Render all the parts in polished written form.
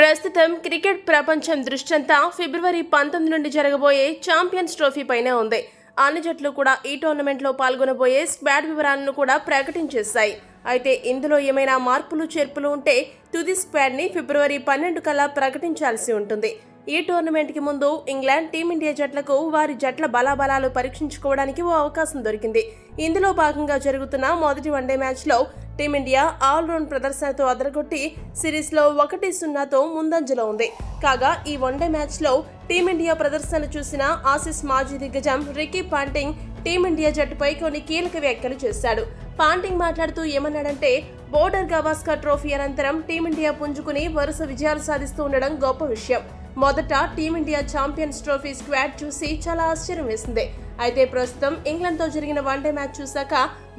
ప్రస్తుతం క్రికెట్ ప్రపంచం దృష్టంతా ఫిబ్రవరి 19 నుండి జరగబోయే ఛాంపియన్స్ ట్రోఫీ పైనే ఉంది. అన్ని జట్లు కూడా ఈ టోర్నమెంట్లో పాల్గొనబోయే స్క్వాడ్ వివరాలను కూడా ప్రకటించేశాయి. అయితే ఇందులో ఏమైనా మార్పులు చేర్పులు ఉంటే తుది స్క్వాడ్ ని ఫిబ్రవరి 12 కల్లా ప్రకటించాల్సి ఉంటుంది. ఈ టోర్నమెంట్ కి ముందు ఇంగ్లాండ్, టీమిండియా జట్లకు వారి జట్ల బలాబలాలు పరీక్షించుకోవడానికి ఓ అవకాశం దొరికింది. ఇందులో భాగంగా జరుగుతున్న మొదటి వన్డే మ్యాచ్ లో టీమిండియా ఆల్రౌండ్ ప్రదర్శనతో అదరగొట్టి సిరీస్ లో 1-0తో ముందంజలో ఉంది. కాగా ఈ వన్డే మ్యాచ్ లో టీమిండియా ప్రదర్శన చూసిన ఆసీస్ మాజీ దిగ్గజం రికీ పాంటింగ్ టీమిండియా జట్టుపై కొన్ని కీలక వ్యాఖ్యలు చేశాడు. పాంటింగ్ మాట్లాడుతూ ఏమన్నాడంటే, బోర్డర్ గవాస్కర్ ట్రోఫీ అనంతరం టీమిండియా పుంజుకుని వరుస విజయాలు సాధిస్తూ ఉండడం గొప్ప విషయం. మొదట టీమిండియా ఛాంపియన్స్ ట్రోఫీ స్క్వాడ్ చూసి చాలా ఆశ్చర్యం వేసింది. అయితే ప్రస్తుతం ఇంగ్లాండ్ తో జరిగిన వన్డే మ్యాచ్ చూశాక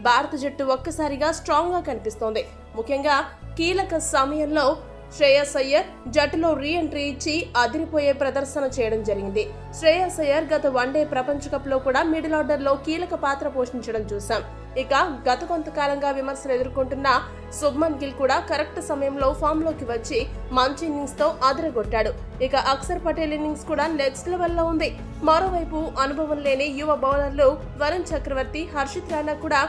భారత జట్టు ఒక్కసారిగా స్ట్రాంగ్ గా కనిపిస్తోంది. ముఖ్యంగా కీలక సమయంలో శ్రేయస్ అయ్యర్ జట్టులో రీ ఎంట్రీ ఇచ్చి అదిరిపోయే ప్రదర్శన చేయడం జరిగింది. శ్రేయస్ అయ్యర్ గత వన్డే ప్రపంచ కప్ లో కూడా మిడిల్ ఆర్డర్ లో కీలక పాత్ర పోషించడం చూసాం. ఇక గత కొంతకాలంగా విమర్శలు ఎదుర్కొంటున్న శుభ్మన్ గిల్ కూడా కరెక్ట్ సమయంలో ఫామ్ లోకి వచ్చి మంచి ఇన్నింగ్స్ తో అదరగొట్టాడు. ఇక అక్షర్ పటేల్ ఇన్నింగ్స్ కూడా నెక్స్ట్ లెవెల్ లో ఉంది. మరోవైపు అనుభవం లేని యువ బౌలర్లు వరుణ్ చక్రవర్తి, హర్షిత్ రాణా కూడా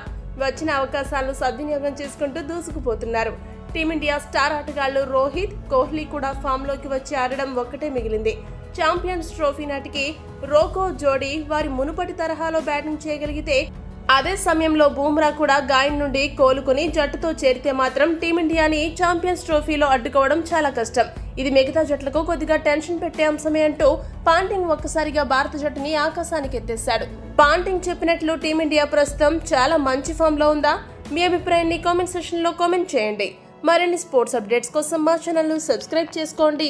వచ్చిన అవకాశాలను సద్వినియోగం చేసుకుంటూ దూసుకుపోతున్నారు. టీమిండియా స్టార్ ఆటగాళ్లు రోహిత్, కోహ్లీ కూడా ఫామ్ లోకి వచ్చి ఆడడం ఒక్కటే మిగిలింది. ఛాంపియన్స్ ట్రోఫీ నాటికి రోకో జోడీ వారి మునుపటి తరహాలో బ్యాటింగ్ చేయగలిగితే, అదే సమయంలో బూమ్రా కూడా గాయం నుండి కోలుకుని జట్టుతో చేరితే మాత్రం టీమిండియాని ఛాంపియన్స్ ట్రోఫీలో అడ్డుకోవడం చాలా కష్టం. ఇది మిగతా జట్లకు కొద్దిగా టెన్షన్ పెట్టే అంశమే అంటూ పాంటింగ్ ఒక్కసారిగా భారత జట్టుని ఆకాశానికి ఎత్తేశాడు. పాంటింగ్ చెప్పినట్లు టీమిండియా ప్రస్తుతం చాలా మంచి ఫామ్ లో ఉందా? మీ అభిప్రాయాన్ని కామెంట్ సెక్షన్ లో కామెంట్ చేయండి. మరిన్ని స్పోర్ట్స్ అప్డేట్స్ కోసం మా ఛానల్ ను సబ్స్క్రైబ్ చేసుకోండి.